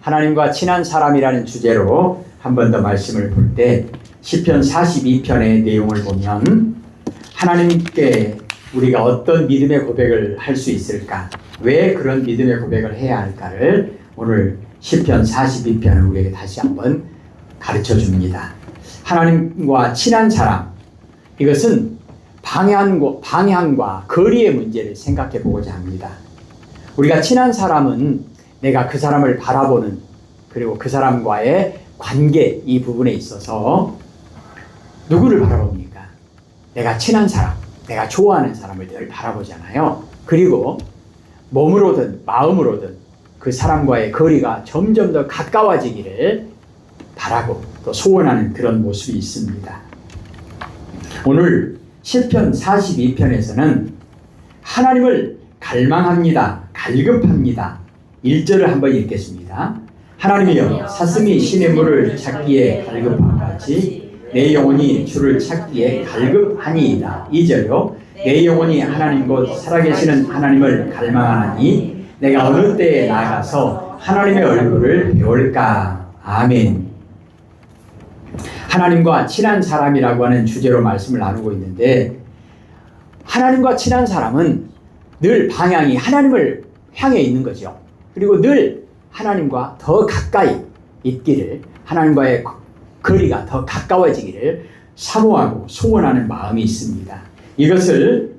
하나님과 친한 사람이라는 주제로 한 번 더 말씀을 볼 때 시편 42편의 내용을 보면 하나님께 우리가 어떤 믿음의 고백을 할 수 있을까? 왜 그런 믿음의 고백을 해야 할까를 오늘 시편 42편을 우리에게 다시 한번 가르쳐 줍니다. 하나님과 친한 사람, 이것은 방향과 거리의 문제를 생각해 보고자 합니다. 우리가 친한 사람은 내가 그 사람을 바라보는, 그리고 그 사람과의 관계, 이 부분에 있어서 누구를 바라봅니까? 내가 친한 사람, 내가 좋아하는 사람을 늘 바라보잖아요. 그리고 몸으로든 마음으로든 그 사람과의 거리가 점점 더 가까워지기를 바라고 또 소원하는 그런 모습이 있습니다. 오늘 시편 42편에서는 하나님을 갈망합니다, 갈급합니다. 1절을 한번 읽겠습니다. 하나님이여, 사슴이 시냇 물을 찾기에 갈급한 같이 내 영혼이 주를 찾기에 갈급하니이다. 2절요. 내 영혼이 하나님 곧 살아계시는 하나님을 갈망하나니 내가 어느 때에 나아가서 하나님의 얼굴을 배울까. 아멘. 하나님과 친한 사람이라고 하는 주제로 말씀을 나누고 있는데, 하나님과 친한 사람은 늘 방향이 하나님을 향해 있는 거죠. 그리고 늘 하나님과 더 가까이 있기를, 하나님과의 거리가 더 가까워지기를 사모하고 소원하는 마음이 있습니다. 이것을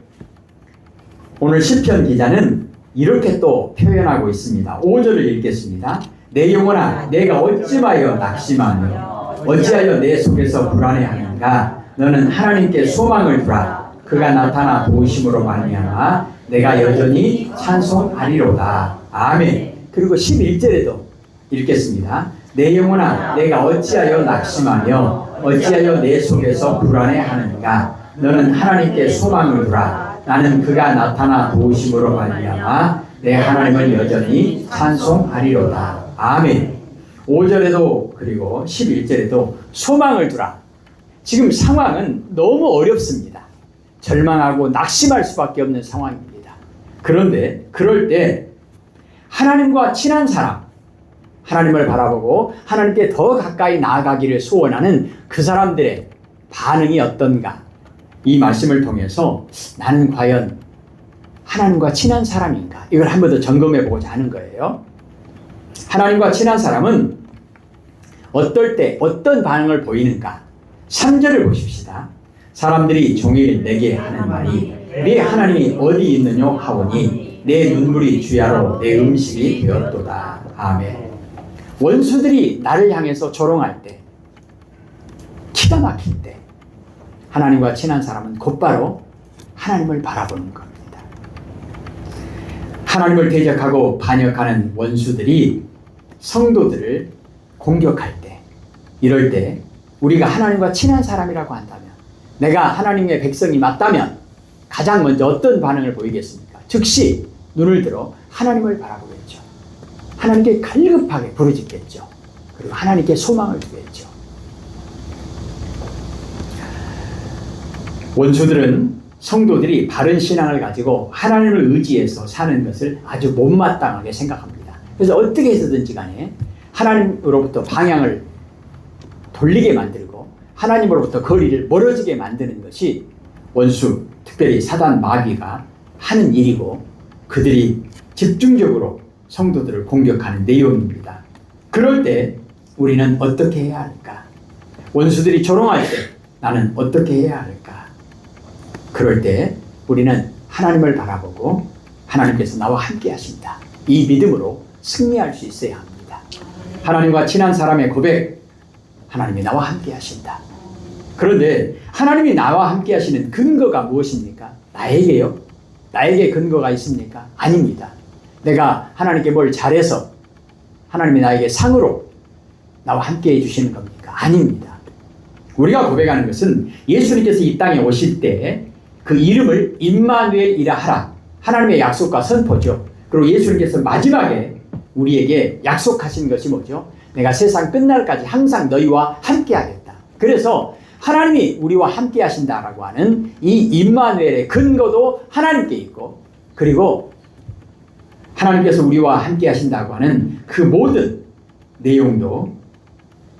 오늘 시편 기자는 이렇게 또 표현하고 있습니다. 5절을 읽겠습니다. 내 영혼아, 내가 어찌하여 낙심하며 어찌하여 내 속에서 불안해하는가. 너는 하나님께 소망을 두라. 그가 나타나 도우심으로 말미암아 내가 여전히 찬송하리로다. 아멘. 그리고 11절에도 읽겠습니다. 내 영혼아, 내가 어찌하여 낙심하며 어찌하여 내 속에서 불안해하는가. 너는 하나님께 소망을 두라. 나는 그가 나타나 도우심으로 말미암아 내 하나님을 여전히 찬송하리로다. 아멘. 5절에도 그리고 11절에도 소망을 두라. 지금 상황은 너무 어렵습니다. 절망하고 낙심할 수밖에 없는 상황입니다. 그런데 그럴 때 하나님과 친한 사람, 하나님을 바라보고 하나님께 더 가까이 나아가기를 소원하는 그 사람들의 반응이 어떤가? 이 말씀을 통해서 나는 과연 하나님과 친한 사람인가? 이걸 한 번 더 점검해 보고자 하는 거예요. 하나님과 친한 사람은 어떨 때 어떤 반응을 보이는가? 3절을 보십시다. 사람들이 종일 내게 하는 말이 네 하나님이 어디 있느뇨 하오니 내 눈물이 주야로 내 음식이 되었도다. 아멘. 원수들이 나를 향해서 조롱할 때, 기가 막힐 때 하나님과 친한 사람은 곧바로 하나님을 바라보는 겁니다. 하나님을 대적하고 반역하는 원수들이 성도들을 공격할 때, 이럴 때 우리가 하나님과 친한 사람이라고 한다면, 내가 하나님의 백성이 맞다면 가장 먼저 어떤 반응을 보이겠습니까? 즉시 눈을 들어 하나님을 바라보겠죠. 하나님께 갈급하게 부르짖겠죠. 그리고 하나님께 소망을 두겠죠. 원수들은 성도들이 바른 신앙을 가지고 하나님을 의지해서 사는 것을 아주 못마땅하게 생각합니다. 그래서 어떻게 해서든지 간에 하나님으로부터 방향을 돌리게 만들고 하나님으로부터 거리를 멀어지게 만드는 것이 원수, 특별히 사단 마귀가 하는 일이고, 그들이 집중적으로 성도들을 공격하는 내용입니다. 그럴 때 우리는 어떻게 해야 할까? 원수들이 조롱할 때 나는 어떻게 해야 할까? 그럴 때 우리는 하나님을 바라보고 하나님께서 나와 함께 하신다, 이 믿음으로 승리할 수 있어야 합니다. 하나님과 친한 사람의 고백, 하나님이 나와 함께 하신다. 그런데 하나님이 나와 함께 하시는 근거가 무엇입니까? 나에게요? 나에게 근거가 있습니까? 아닙니다. 내가 하나님께 뭘 잘해서 하나님이 나에게 상으로 나와 함께 해주시는 겁니까? 아닙니다. 우리가 고백하는 것은 예수님께서 이 땅에 오실 때 그 이름을 임마누엘이라 하라, 하나님의 약속과 선포죠. 그리고 예수님께서 마지막에 우리에게 약속하신 것이 뭐죠? 내가 세상 끝날까지 항상 너희와 함께 하겠다. 그래서 하나님이 우리와 함께 하신다라고 하는 이 임마누엘의 근거도 하나님께 있고, 그리고 하나님께서 우리와 함께 하신다고 하는 그 모든 내용도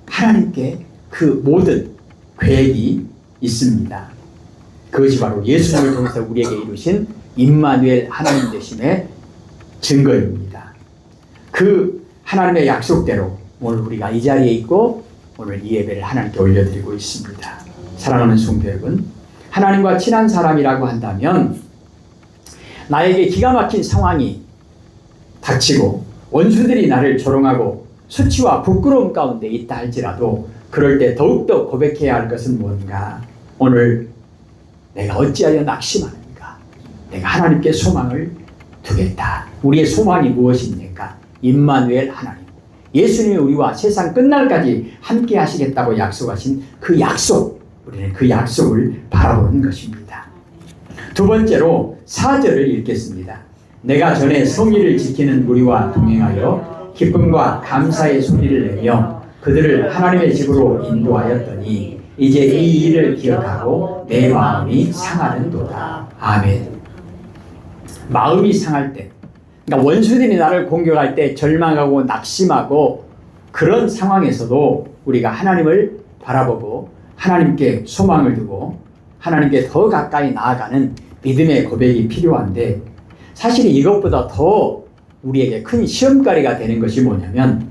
하나님께 그 모든 계획이 있습니다. 그것이 바로 예수님을 통해서 우리에게 이루신 임마누엘 하나님 되심의 증거입니다. 그 하나님의 약속대로 오늘 우리가 이 자리에 있고 오늘 이 예배를 하나님께 올려드리고 있습니다. 사랑하는 성도 여러분, 하나님과 친한 사람이라고 한다면 나에게 기가 막힌 상황이 닥치고 원수들이 나를 조롱하고 수치와 부끄러움 가운데 있다 할지라도 그럴 때 더욱더 고백해야 할 것은 뭔가? 오늘 내가 어찌하여 낙심하는가? 내가 하나님께 소망을 두겠다. 우리의 소망이 무엇입니까? 임마누엘 하나님. 예수님이 우리와 세상 끝날까지 함께 하시겠다고 약속하신 그 약속, 우리는 그 약속을 바라보는 것입니다. 두 번째로 4절을 읽겠습니다. 내가 전에 성의를 지키는 무리와 동행하여 기쁨과 감사의 소리를 내며 그들을 하나님의 집으로 인도하였더니 이제 이 일을 기억하고 내 마음이 상하는도다. 아멘. 마음이 상할 때, 그러니까 원수들이 나를 공격할 때 절망하고 낙심하고 그런 상황에서도 우리가 하나님을 바라보고 하나님께 소망을 두고 하나님께 더 가까이 나아가는 믿음의 고백이 필요한데, 사실 이것보다 더 우리에게 큰 시험거리가 되는 것이 뭐냐면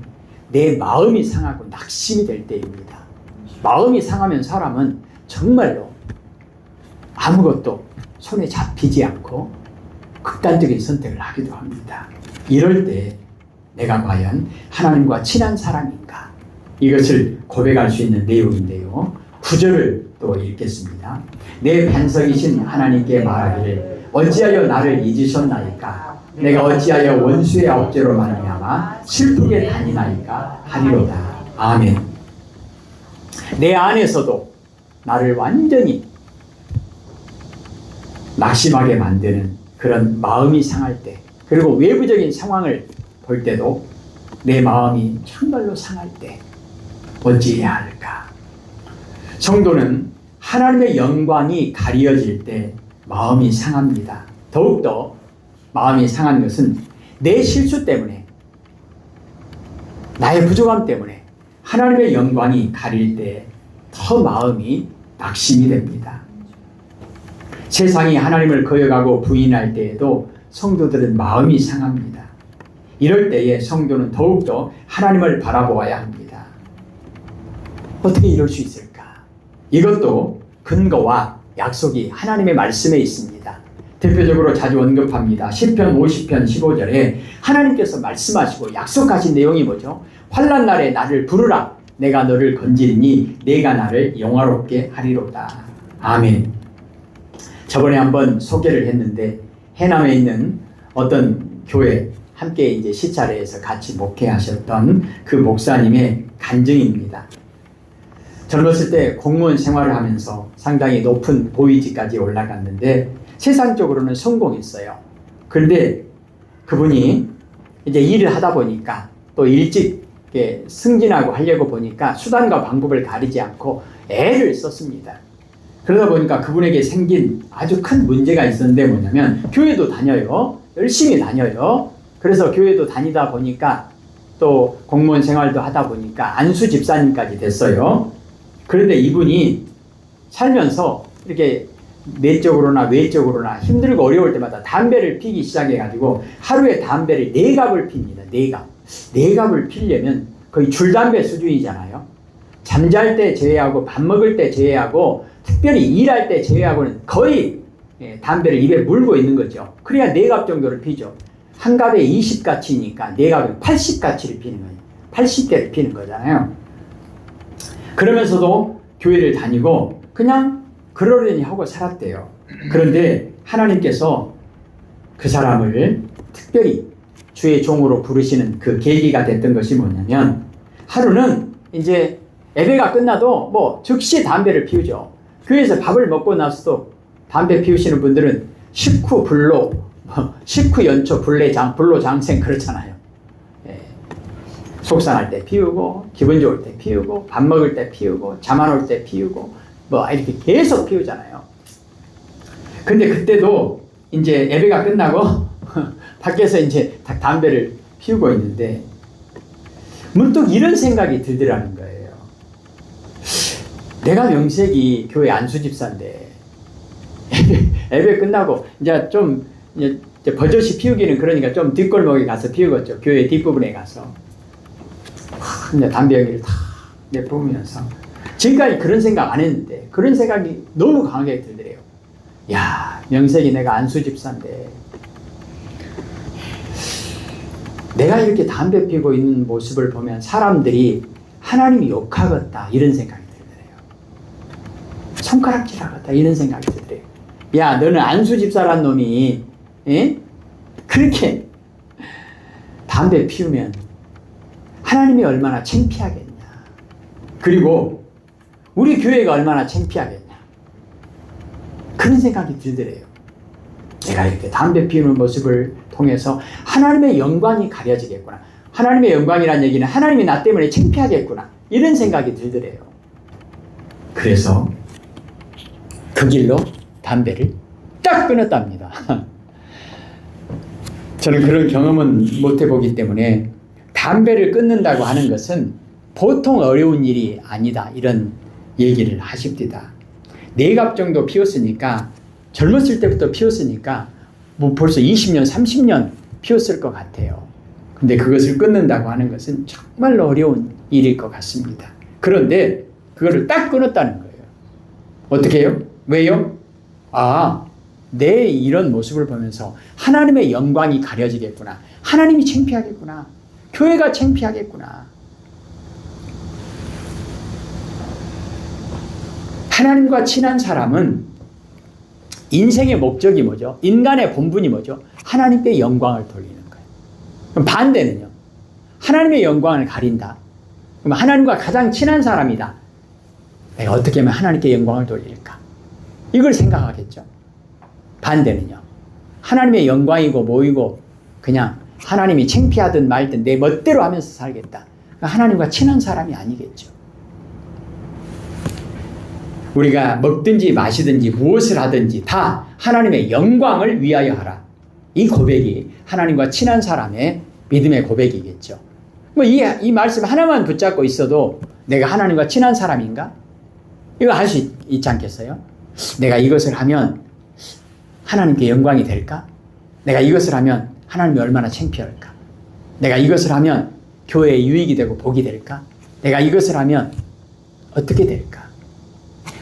내 마음이 상하고 낙심이 될 때입니다. 마음이 상하면 사람은 정말로 아무것도 손에 잡히지 않고 극단적인 선택을 하기도 합니다. 이럴 때 내가 과연 하나님과 친한 사람인가? 이것을 고백할 수 있는 내용인데요. 9절을 또 읽겠습니다. 내 반석이신 하나님께 말하기를 어찌하여 나를 잊으셨나이까? 내가 어찌하여 원수의 억제로 말미암아 슬프게 다니나이까 하리로다. 아멘. 내 안에서도 나를 완전히 낙심하게 만드는 그런 마음이 상할 때, 그리고 외부적인 상황을 볼 때도 내 마음이 정말로 상할 때 어찌해야 할까? 성도는 하나님의 영광이 가려질 때 마음이 상합니다. 더욱더 마음이 상한 것은 내 실수 때문에, 나의 부족함 때문에 하나님의 영광이 가릴 때 더 마음이 낙심이 됩니다. 세상이 하나님을 거역하고 부인할 때에도 성도들은 마음이 상합니다. 이럴 때에 성도는 더욱더 하나님을 바라보아야 합니다. 어떻게 이럴 수 있을까? 이것도 근거와 약속이 하나님의 말씀에 있습니다. 대표적으로 자주 언급합니다. 시편 50편 15절에 하나님께서 말씀하시고 약속하신 내용이 뭐죠? 환난 날에 나를 부르라. 내가 너를 건지리니 내가 나를 영화롭게 하리로다. 아멘. 저번에 한번 소개를 했는데 해남에 있는 어떤 교회 함께 이제 시차례에서 같이 목회하셨던 그 목사님의 간증입니다. 젊었을 때 공무원 생활을 하면서 상당히 높은 고위직까지 올라갔는데 세상적으로는 성공했어요. 그런데 그분이 이제 일을 하다 보니까 또 일찍 승진하고 하려고 보니까 수단과 방법을 가리지 않고 애를 썼습니다. 그러다 보니까 그분에게 생긴 아주 큰 문제가 있었는데 뭐냐면 교회도 다녀요. 열심히 다녀요. 그래서 교회도 다니다 보니까 또 공무원 생활도 하다 보니까 안수 집사님까지 됐어요. 그런데 이분이 살면서 이렇게 내적으로나 외적으로나 힘들고 어려울 때마다 담배를 피기 시작해가지고 하루에 담배를 4갑을 핍니다. 4갑. 4갑을 피려면 거의 줄담배 수준이잖아요. 잠잘 때 제외하고 밥 먹을 때 제외하고 특별히 일할 때 제외하고는 거의 담배를 입에 물고 있는 거죠. 그래야 4갑 정도를 피죠. 한 갑에 20가치니까 4갑에 80가치를 피는 거예요. 80개를 피는 거잖아요. 그러면서도 교회를 다니고 그냥 그러려니 하고 살았대요. 그런데 하나님께서 그 사람을 특별히 주의 종으로 부르시는 그 계기가 됐던 것이 뭐냐면 하루는 이제 예배가 끝나도 뭐 즉시 담배를 피우죠. 교회에서 밥을 먹고 나서도 담배 피우시는 분들은 식후 불로, 식후 연초 불로 장생 그렇잖아요. 예. 속상할 때 피우고 기분 좋을 때 피우고 밥 먹을 때 피우고 잠 안 올 때 피우고 뭐 이렇게 계속 피우잖아요. 근데 그때도 이제 예배가 끝나고 밖에서 이제 담배를 피우고 있는데 문득 이런 생각이 들더라는 거예요. 내가 명색이 교회 안수집사인데 예배 끝나고 이제 좀 이제 버젓이 피우기는 그러니까 좀 뒷골목에 가서 피우겠죠. 교회 뒷부분에 가서 이제 담배 연기를 다 내뿜으면서 지금까지 그런 생각 안 했는데 그런 생각이 너무 강하게 들더래요. 야, 명색이 내가 안수집사인데 내가 이렇게 담배 피우고 있는 모습을 보면 사람들이 하나님이 욕하겠다 이런 생각이 들더래요. 손가락질하겠다 이런 생각이 들더래요. 야, 너는 안수집사란 놈이 그렇게 담배 피우면 하나님이 얼마나 창피하겠냐. 그리고 우리 교회가 얼마나 창피하겠냐. 그런 생각이 들더래요. 내가 이렇게 담배 피우는 모습을 통해서 하나님의 영광이 가려지겠구나. 하나님의 영광이란 얘기는 하나님이 나 때문에 창피하겠구나. 이런 생각이 들더래요. 그래서 그 길로 담배를 딱 끊었답니다. 저는 그런 경험은 못 해보기 때문에 담배를 끊는다고 하는 것은 보통 어려운 일이 아니다. 이런 얘기를 하십니다. 4갑 정도 피웠으니까 젊었을 때부터 피웠으니까 뭐 벌써 20년, 30년 피웠을 것 같아요. 근데 그것을 끊는다고 하는 것은 정말로 어려운 일일 것 같습니다. 그런데 그거를 딱 끊었다는 거예요. 어떻게 해요? 왜요? 아, 내 이런 모습을 보면서 하나님의 영광이 가려지겠구나. 하나님이 창피하겠구나. 교회가 창피하겠구나. 하나님과 친한 사람은 인생의 목적이 뭐죠? 인간의 본분이 뭐죠? 하나님께 영광을 돌리는 거예요. 그럼 반대는요? 하나님의 영광을 가린다. 그럼 하나님과 가장 친한 사람이다. 내가 어떻게 하면 하나님께 영광을 돌릴까? 이걸 생각하겠죠. 반대는요? 하나님의 영광이고 뭐이고 그냥 하나님이 창피하든 말든 내 멋대로 하면서 살겠다. 하나님과 친한 사람이 아니겠죠. 우리가 먹든지 마시든지 무엇을 하든지 다 하나님의 영광을 위하여 하라. 이 고백이 하나님과 친한 사람의 믿음의 고백이겠죠. 뭐 이 말씀 하나만 붙잡고 있어도 내가 하나님과 친한 사람인가? 이거 할 수 있지 않겠어요? 내가 이것을 하면 하나님께 영광이 될까? 내가 이것을 하면 하나님이 얼마나 창피할까? 내가 이것을 하면 교회에 유익이 되고 복이 될까? 내가 이것을 하면 어떻게 될까?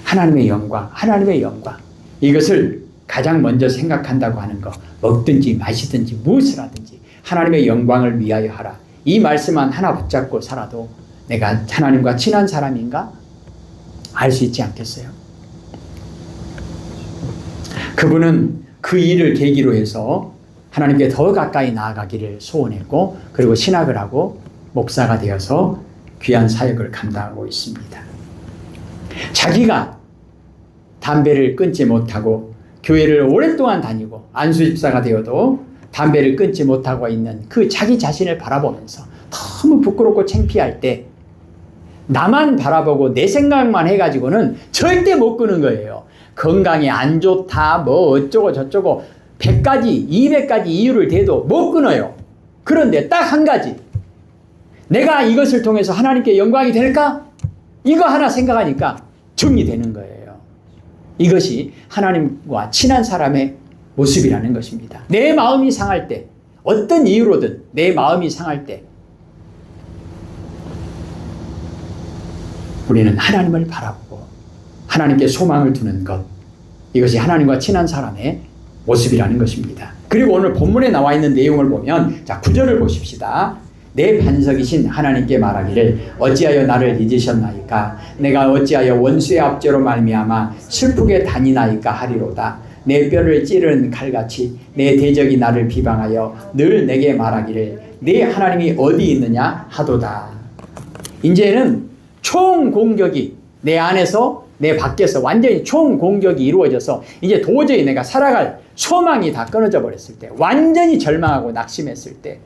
하나님의 영광, 하나님의 영광. 이것을 가장 먼저 생각한다고 하는 거. 먹든지 마시든지 무엇을 하든지 하나님의 영광을 위하여 하라. 이 말씀만 하나 붙잡고 살아도 내가 하나님과 친한 사람인가? 알 수 있지 않겠어요? 그분은 그 일을 계기로 해서 하나님께 더 가까이 나아가기를 소원했고 그리고 신학을 하고 목사가 되어서 귀한 사역을 감당하고 있습니다. 자기가 담배를 끊지 못하고 교회를 오랫동안 다니고 안수집사가 되어도 담배를 끊지 못하고 있는 그 자기 자신을 바라보면서 너무 부끄럽고 창피할 때 나만 바라보고 내 생각만 해가지고는 절대 못 끊는 거예요. 건강에 안 좋다 뭐 어쩌고 저쩌고 100가지 200가지 이유를 대도 못 끊어요. 그런데 딱 한 가지, 내가 이것을 통해서 하나님께 영광이 될까? 이거 하나 생각하니까 정리되는 거예요. 이것이 하나님과 친한 사람의 모습이라는 것입니다. 내 마음이 상할 때, 어떤 이유로든 내 마음이 상할 때 우리는 하나님을 바라보고 하나님께 소망을 두는 것, 이것이 하나님과 친한 사람의 모습이라는 것입니다. 그리고 오늘 본문에 나와 있는 내용을 보면, 자, 9절을 보십시다. 내 반석이신 하나님께 말하기를 어찌하여 나를 잊으셨나이까? 내가 어찌하여 원수의 압제로 말미암아 슬프게 다니나이까 하리로다. 내 뼈를 찌르는 칼같이 내 대적이 나를 비방하여 늘 내게 말하기를 네 하나님이 어디 있느냐 하도다. 이제는 총공격이 내 안에서 내 밖에서 완전히 총공격이 이루어져서 이제 도저히 내가 살아갈 소망이 다 끊어져 버렸을 때, 완전히 절망하고 낙심했을 때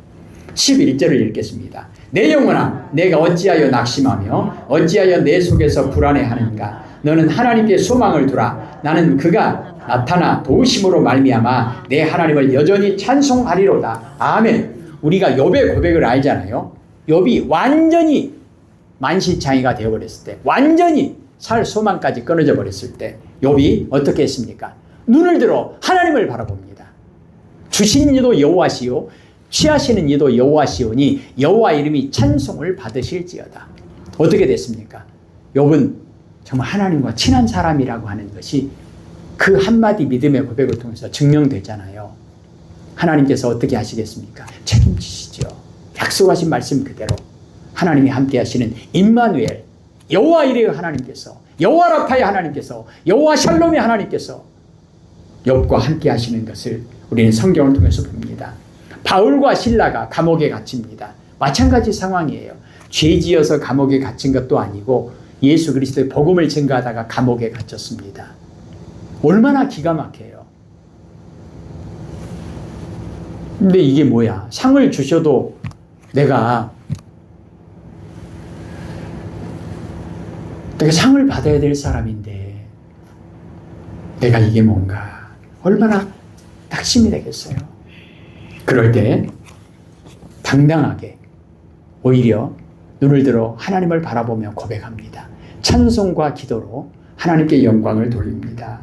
11절을 읽겠습니다. 내 영혼아, 내가 어찌하여 낙심하며 어찌하여 내 속에서 불안해하는가? 너는 하나님께 소망을 두라. 나는 그가 나타나 도우심으로 말미암아 내 하나님을 여전히 찬송하리로다. 아멘. 우리가 욥의 고백을 알잖아요. 욥이 완전히 만신창이가 되어버렸을 때, 완전히 살 소망까지 끊어져 버렸을 때 욥이 어떻게 했습니까? 눈을 들어 하나님을 바라봅니다. 주신 이도 여호와시요 취하시는 이도 여호와시오니 여호와 이름이 찬송을 받으실지어다. 어떻게 됐습니까? 욥은 정말 하나님과 친한 사람이라고 하는 것이 그 한마디 믿음의 고백을 통해서 증명되잖아요. 하나님께서 어떻게 하시겠습니까? 책임지시죠. 약속하신 말씀 그대로 하나님이 함께 하시는 임마누엘, 여호와 이레의 하나님께서, 여호와 라파의 하나님께서, 여호와 샬롬의 하나님께서 욥과 함께 하시는 것을 우리는 성경을 통해서 봅니다. 바울과 실라가 감옥에 갇힙니다. 마찬가지 상황이에요. 죄 지어서 감옥에 갇힌 것도 아니고 예수 그리스도의 복음을 증거하다가 감옥에 갇혔습니다. 얼마나 기가 막혀요. 근데 이게 뭐야? 상을 주셔도 내가 상을 받아야 될 사람인데 내가 이게 뭔가 얼마나 낙심이 되겠어요. 그럴 때 당당하게 오히려 눈을 들어 하나님을 바라보며 고백합니다. 찬송과 기도로 하나님께 영광을 돌립니다.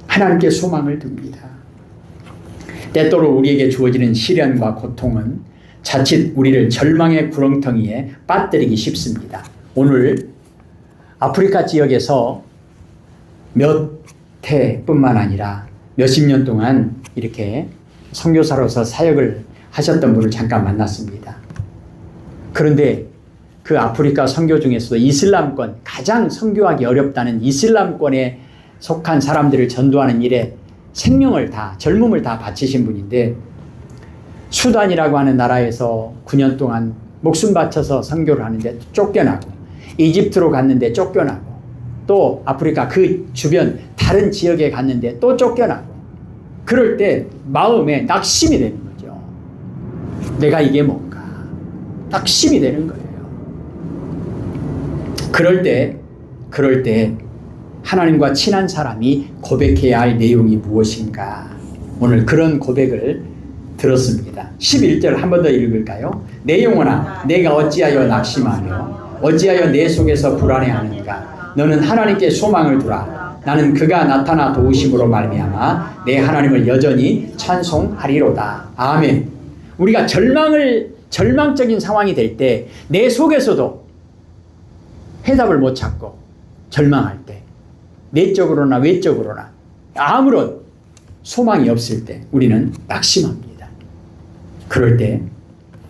하나님께 소망을 둡니다. 때때로 우리에게 주어지는 시련과 고통은 자칫 우리를 절망의 구렁텅이에 빠뜨리기 쉽습니다. 오늘 아프리카 지역에서 몇 해뿐만 아니라 몇십 년 동안 이렇게 선교사로서 사역을 하셨던 분을 잠깐 만났습니다. 그런데 그 아프리카 선교 중에서도 이슬람권, 가장 선교하기 어렵다는 이슬람권에 속한 사람들을 전도하는 일에 생명을 다, 젊음을 다 바치신 분인데 수단이라고 하는 나라에서 9년 동안 목숨 바쳐서 선교를 하는데 쫓겨나고, 이집트로 갔는데 쫓겨나고, 또 아프리카 그 주변 다른 지역에 갔는데 또 쫓겨나고, 그럴 때 마음에 낙심이 되는 거죠. 내가 이게 뭔가 낙심이 되는 거예요. 그럴 때 하나님과 친한 사람이 고백해야 할 내용이 무엇인가? 오늘 그런 고백을 들었습니다. 11절 한 번 더 읽을까요? 내 영혼아, 내가 어찌하여 낙심하며 어찌하여 내 속에서 불안해하는가? 너는 하나님께 소망을 두라. 나는 그가 나타나 도우심으로 말미암아 내 하나님을 여전히 찬송하리로다. 아멘. 우리가 절망적인 상황이 될 때 내 속에서도 해답을 못 찾고 절망할 때, 내적으로나 외적으로나 아무런 소망이 없을 때 우리는 낙심합니다. 그럴 때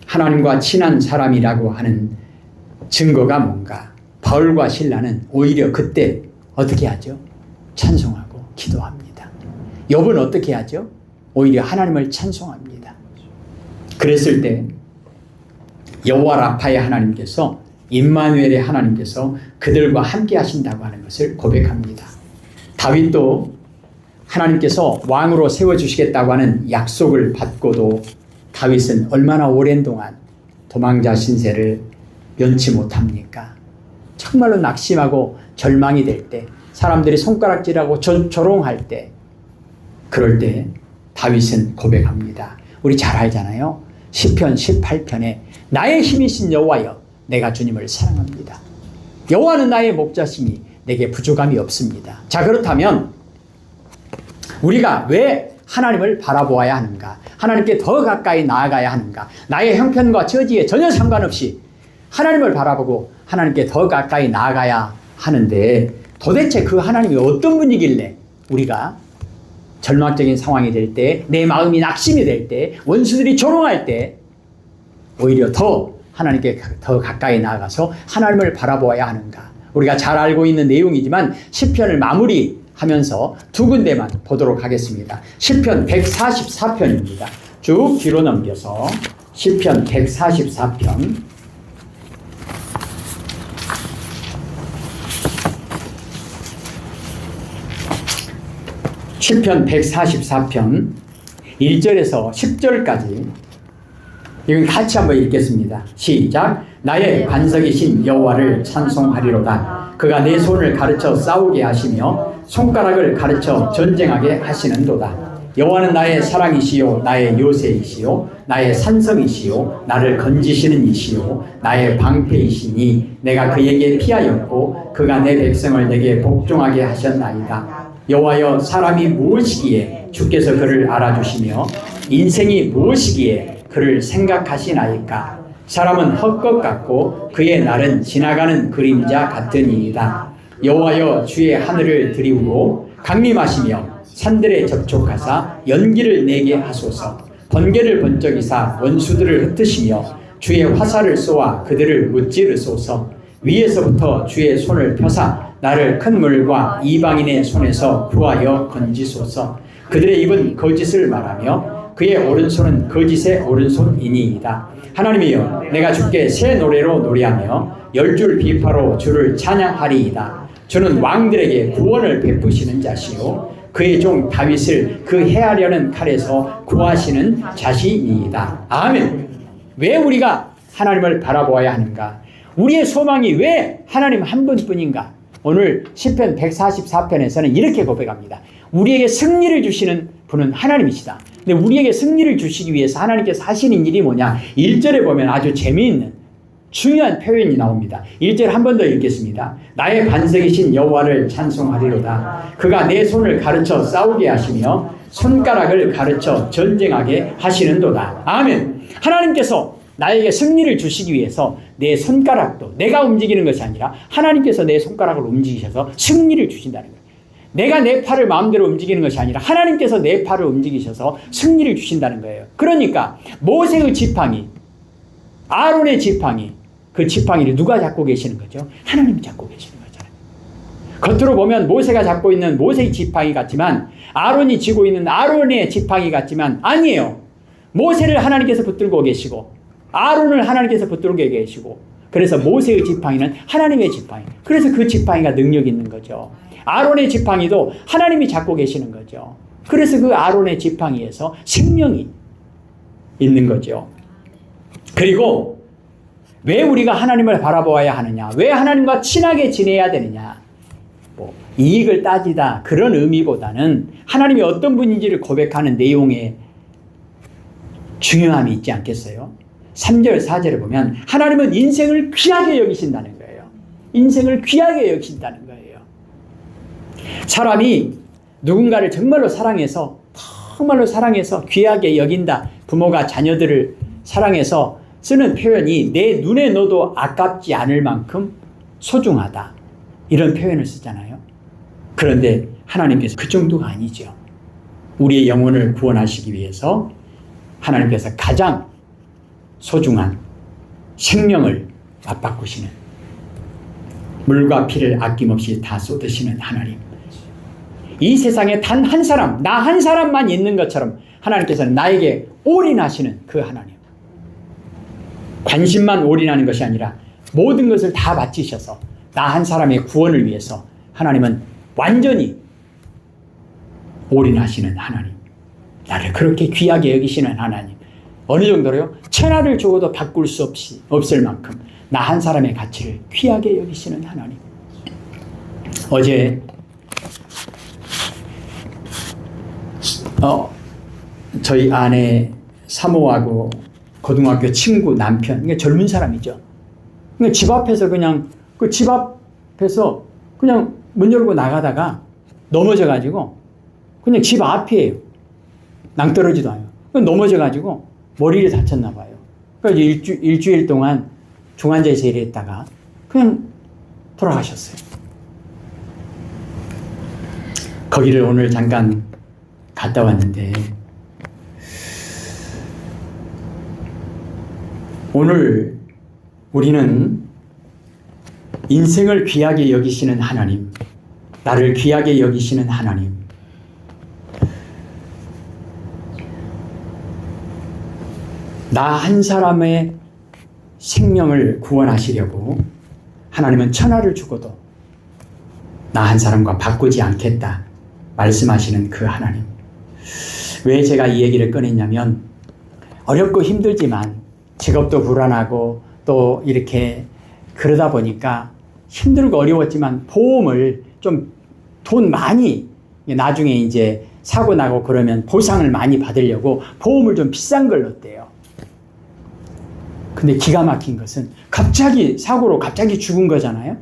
하나님과 친한 사람이라고 하는 증거가 뭔가? 바울과 실라는 오히려 그때 어떻게 하죠? 찬송하고 기도합니다. 욥은 어떻게 하죠? 오히려 하나님을 찬송합니다. 그랬을 때 여호와 라파의 하나님께서, 임마누엘의 하나님께서 그들과 함께 하신다고 하는 것을 고백합니다. 다윗도 하나님께서 왕으로 세워주시겠다고 하는 약속을 받고도 다윗은 얼마나 오랜 동안 도망자 신세를 면치 못합니까? 정말로 낙심하고 절망이 될 때, 사람들이 손가락질하고 조롱할 때, 그럴 때 다윗은 고백합니다. 우리 잘 알잖아요. 시편 18편에 나의 힘이신 여호와여, 내가 주님을 사랑합니다. 여호와는 나의 목자시니 내게 부족함이 없습니다. 자, 그렇다면 우리가 왜 하나님을 바라보아야 하는가? 하나님께 더 가까이 나아가야 하는가? 나의 형편과 처지에 전혀 상관없이 하나님을 바라보고 하나님께 더 가까이 나아가야 하는데, 도대체 그 하나님이 어떤 분이길래 우리가 절망적인 상황이 될 때, 내 마음이 낙심이 될 때, 원수들이 조롱할 때 오히려 더 하나님께 더 가까이 나아가서 하나님을 바라보아야 하는가? 우리가 잘 알고 있는 내용이지만 시편을 마무리하면서 두 군데만 보도록 하겠습니다. 시편 144편입니다. 쭉 뒤로 넘겨서 시편 144편, 시편 144편 1절에서 10절까지 이건 같이 한번 읽겠습니다. 시작. 나의 반석이신 여호와를 찬송하리로다. 그가 내 손을 가르쳐 싸우게 하시며 손가락을 가르쳐 전쟁하게 하시는도다. 여호와는 나의 사랑이시요 나의 요새이시요 나의 산성이시요 나를 건지시는 이시요 나의 방패이시니 내가 그에게 피하였고 그가 내 백성을 내게 복종하게 하셨나이다. 여호와여, 사람이 무엇이기에 주께서 그를 알아주시며 인생이 무엇이기에 그를 생각하시나이까. 사람은 헛것 같고 그의 날은 지나가는 그림자 같으니이다. 여호와여, 주의 하늘을 드리우고 강림하시며 산들에 접촉하사 연기를 내게 하소서. 번개를 번쩍이사 원수들을 흩으시며 주의 화살을 쏘아 그들을 무찌르소서. 위에서부터 주의 손을 펴사 나를 큰 물과 이방인의 손에서 구하여 건지소서. 그들의 입은 거짓을 말하며 그의 오른손은 거짓의 오른손이니이다. 하나님이여, 내가 주께 새 노래로 노래하며 열줄 비파로 주를 찬양하리이다. 주는 왕들에게 구원을 베푸시는 자시요 그의 종 다윗을 그 해하려는 칼에서 구하시는 자신이다. 아멘. 왜 우리가 하나님을 바라보아야 하는가? 우리의 소망이 왜 하나님 한 분뿐인가? 오늘 시편 144편에서는 이렇게 고백합니다. 우리에게 승리를 주시는 분은 하나님이시다. 근데 우리에게 승리를 주시기 위해서 하나님께서 하시는 일이 뭐냐? 1절에 보면 아주 재미있는 중요한 표현이 나옵니다. 1절 한 번 더 읽겠습니다. 나의 반석이신 여호와를 찬송하리로다. 그가 내 손을 가르쳐 싸우게 하시며 손가락을 가르쳐 전쟁하게 하시는도다. 아멘. 하나님께서 나에게 승리를 주시기 위해서 내 손가락도 내가 움직이는 것이 아니라 하나님께서 내 손가락을 움직이셔서 승리를 주신다는 거예요. 내가 내 팔을 마음대로 움직이는 것이 아니라 하나님께서 내 팔을 움직이셔서 승리를 주신다는 거예요. 그러니까 모세의 지팡이, 아론의 지팡이, 그 지팡이를 누가 잡고 계시는 거죠? 하나님이 잡고 계시는 거잖아요. 겉으로 보면 모세가 잡고 있는 모세의 지팡이 같지만, 아론이 쥐고 있는 아론의 지팡이 같지만 아니에요. 모세를 하나님께서 붙들고 계시고 아론을 하나님께서 붙들고 계시고, 그래서 모세의 지팡이는 하나님의 지팡이. 그래서 그 지팡이가 능력 있는 거죠. 아론의 지팡이도 하나님이 잡고 계시는 거죠. 그래서 그 아론의 지팡이에서 생명이 있는 거죠. 그리고 왜 우리가 하나님을 바라보아야 하느냐? 왜 하나님과 친하게 지내야 되느냐? 이익을 따지다 그런 의미보다는 하나님이 어떤 분인지를 고백하는 내용에 중요함이 있지 않겠어요? 3절 4절에 보면 하나님은 인생을 귀하게 여기신다는 거예요. 인생을 귀하게 여기신다는 거예요. 사람이 누군가를 정말로 사랑해서 귀하게 여긴다. 부모가 자녀들을 사랑해서 쓰는 표현이 내 눈에 넣어도 아깝지 않을 만큼 소중하다. 이런 표현을 쓰잖아요. 그런데 하나님께서 그 정도가 아니죠. 우리의 영혼을 구원하시기 위해서 하나님께서 가장 소중한 생명을 맞바꾸시는, 물과 피를 아낌없이 다 쏟으시는 하나님. 이 세상에 단 한 사람, 나 한 사람만 있는 것처럼 하나님께서는 나에게 올인하시는 그 하나님. 관심만 올인하는 것이 아니라 모든 것을 다 바치셔서 나 한 사람의 구원을 위해서 하나님은 완전히 올인하시는 하나님. 나를 그렇게 귀하게 여기시는 하나님. 어느 정도로요? 천하를 주고도 바꿀 수 없을 만큼 나 한 사람의 가치를 귀하게 여기시는 하나님. 어제 저희 아내 사모하고 고등학교 친구 남편, 그러니까 젊은 사람이죠. 그러니까 집 앞에서 그냥 그 집 앞에서 그냥 문 열고 나가다가 넘어져가지고 그냥 집 앞이에요. 낭떠러지도 않아요. 넘어져가지고 머리를 다쳤나 봐요. 그러니까 일주일 동안 중환자에서 일했다가 그냥 돌아가셨어요. 거기를 오늘 잠깐 갔다 왔는데 오늘 우리는 인생을 귀하게 여기시는 하나님, 나를 귀하게 여기시는 하나님, 나 한 사람의 생명을 구원하시려고 하나님은 천하를 주고도 나 한 사람과 바꾸지 않겠다 말씀하시는 그 하나님. 왜 제가 이 얘기를 꺼냈냐면 어렵고 힘들지만 직업도 불안하고 또 이렇게 그러다 보니까 힘들고 어려웠지만 보험을 좀 돈 많이 나중에 이제 사고 나고 그러면 보상을 많이 받으려고 보험을 좀 비싼 걸 넣었대요. 근데 기가 막힌 것은 갑자기 사고로 갑자기 죽은 거잖아요.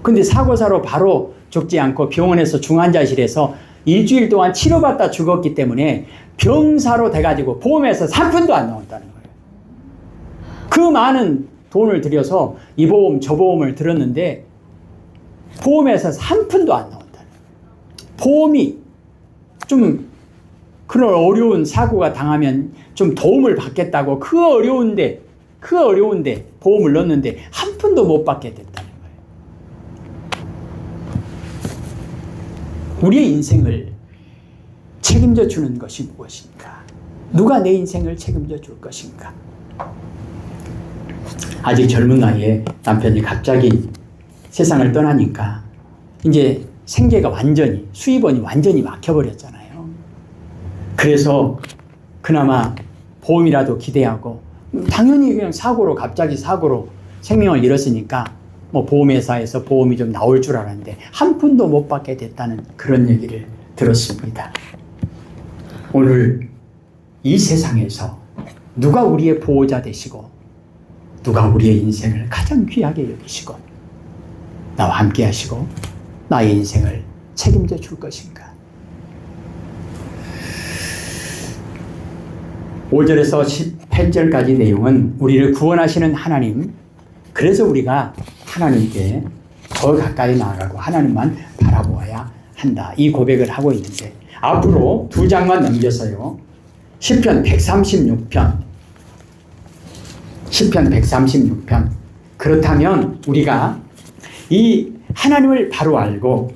근데 사고사로 바로 죽지 않고 병원에서 중환자실에서 일주일 동안 치료받다 죽었기 때문에 병사로 돼가지고 보험에서 3푼도 안 나온다는 거예요. 그 많은 돈을 들여서 이 보험 저 보험을 들었는데 보험에서 3푼도 안 나온다는 거예요. 보험이 좀 그런 어려운 사고가 당하면 좀 도움을 받겠다고 그 어려운데 보험을 넣었는데 한 푼도 못 받게 됐다는 거예요. 우리의 인생을 책임져 주는 것이 무엇인가? 누가 내 인생을 책임져 줄 것인가? 아직 젊은 나이에 남편이 갑자기 세상을 떠나니까 이제 생계가 완전히, 수입원이 완전히 막혀버렸잖아요. 그래서 그나마 보험이라도 기대하고 당연히 그냥 갑자기 사고로 생명을 잃었으니까 뭐 보험회사에서 보험이 좀 나올 줄 알았는데 한 푼도 못 받게 됐다는 그런 얘기를 들었습니다. 오늘 이 세상에서 누가 우리의 보호자 되시고 누가 우리의 인생을 가장 귀하게 여기시고 나와 함께 하시고 나의 인생을 책임져 줄 것인가? 5절에서 18절까지 내용은 우리를 구원하시는 하나님, 그래서 우리가 하나님께 더 가까이 나아가고 하나님만 바라보아야 한다, 이 고백을 하고 있는데 앞으로 2장만 넘겨서요, 시편 136편, 시편 136편. 그렇다면 우리가 이 하나님을 바로 알고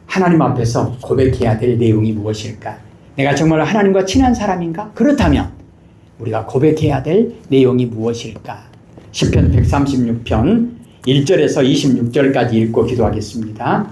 하나님 앞에서 고백해야 될 내용이 무엇일까? 내가 정말 하나님과 친한 사람인가? 그렇다면 우리가 고백해야 될 내용이 무엇일까? 시편 136편 1절에서 26절까지 읽고 기도하겠습니다.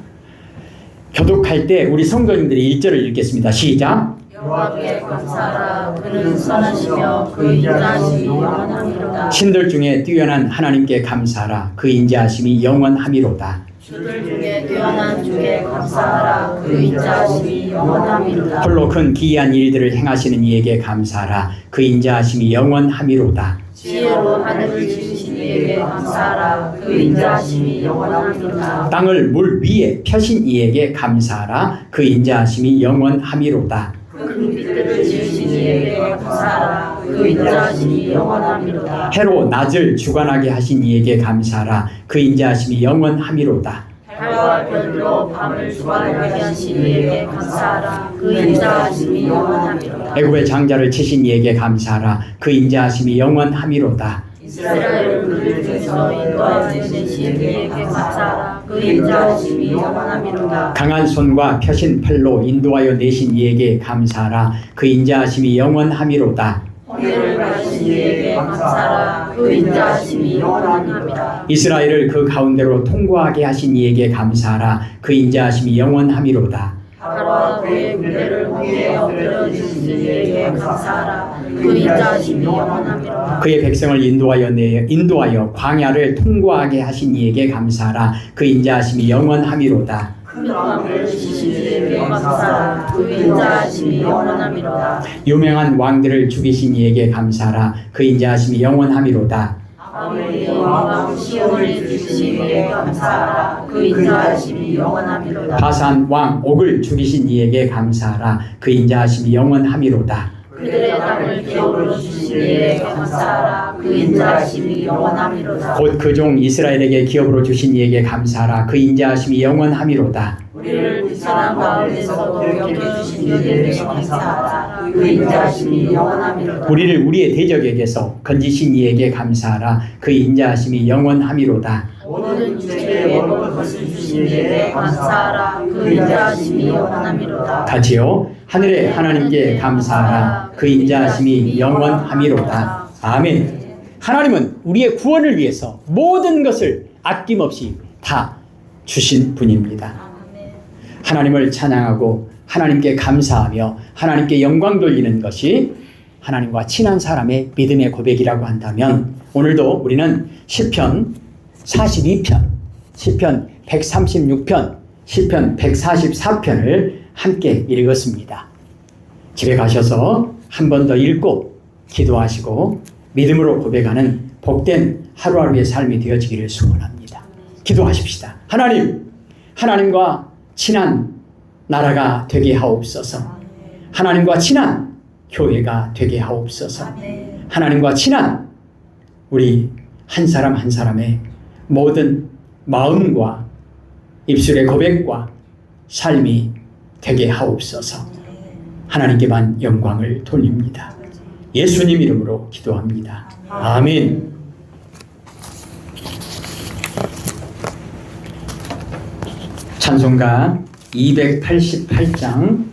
교독할 때 우리 성도님들이 1절을 읽겠습니다. 시작. 여호와께 감사하라. 그는 선하시며 그 인자하심이 영원하미로다. 신들 중에 뛰어난 하나님께 감사하라. 그 인자하심이 영원하미로다. 주들 중에 뛰어난 주께 감사하라. 그 인자하심이 영원하미로다. 홀로 큰 기이한 일들을 행하시는 이에게 감사하라. 그 인자하심이 영원하미로다. 지혜로 하늘을 지으신 이에게 감사하라. 그 인자하심이 영원하미로다. 땅을 물 위에 펴신 이에게 감사하라. 그 인자하심이 영원하미로다. 큰 빛들을 지으신 이에게 감사하라. 그 인자하심이 영원하미로다. 해로 낮을 주관하게 하신 이에게 감사하라. 그 인자하심이 영원하미로다. 달과 별로 밤을 주관하게 하신 이에게 감사하라. 그 인자하심이 영원하미로다. 애굽의 장자를 치신 이에게 감사하라. 그 인자하심이 영원하미로다. 이스라엘을 그들 중에서 인도하여 내신 이에게 감사하라. 그 인자하심이 영원하미로다. 강한 손과 펴신 팔로 인도하여 내신 이에게 감사하라. 그 인자하심이 영원하미로다. 홍해를 가신 이에게 감사하라. 그 인자하심이 영원하미로다. 이스라엘을 그 가운데로 통과하게 하신 이에게 감사하라. 그 인자하심이 영원하미로다. 바로와 그의 군대를 홍해에 엎드려 주신 이에게 감사하라. 그 인자하심이 영원하미로다. 그의 백성을 인도하여 광야를 통과하게 하신 이에게 감사하라. 그 인자하심이 영원하미로다. 큰 왕을 지신 이에게 감사하라. 그 인자하심이 영원하미로다. 유명한 왕들을 죽이신 이에게 감사하라. 그 인자하심이 영원하미로다. 아무리 왕 시온을 지으신 이에게 감사하라. 그 인자하심이 영원하미로다. 바산 왕 옥을 죽이신 이에게 감사하라. 그 인자하심이 영원하미로다. 그들의 땅을 기업으로 주신 이에게 감사하라. 그 인자하심이 영원하미로다. 곧 그 종 이스라엘에게 기업으로 주신 이에게 감사하라. 그 인자하심이 영원하미로다. 우리를 불쌍한 가운데서도 여겨주신 이에게 감사하라. 그 인자하심이 영원하미로다. 우리를 우리의 대적에게서 건지신 이에게 감사하라. 그 인자하심이 영원하미로다. 모든 주체에 먹을 것을 주신 이에게 감사하라. 그 인자하심이 영원하미로다. 같이요. 하늘의 하나님께 감사하라. 그 인자하심이 영원하미로다. 아멘. 하나님은 우리의 구원을 위해서 모든 것을 아낌없이 다 주신 분입니다. 하나님을 찬양하고 하나님께 감사하며 하나님께 영광 돌리는 것이 하나님과 친한 사람의 믿음의 고백이라고 한다면 오늘도 우리는 시편 42편, 시편 136편, 시편 144편을 함께 읽었습니다. 집에 가셔서 한 번 더 읽고 기도하시고 믿음으로 고백하는 복된 하루하루의 삶이 되어지기를 소원합니다. 기도하십시다. 하나님과 친한 나라가 되게 하옵소서. 하나님과 친한 교회가 되게 하옵소서. 하나님과 친한 우리 한 사람 한 사람의 모든 마음과 입술의 고백과 삶이 되게 하옵소서. 하나님께만 영광을 돌립니다. 예수님 이름으로 기도합니다. 아멘. 찬송가 288장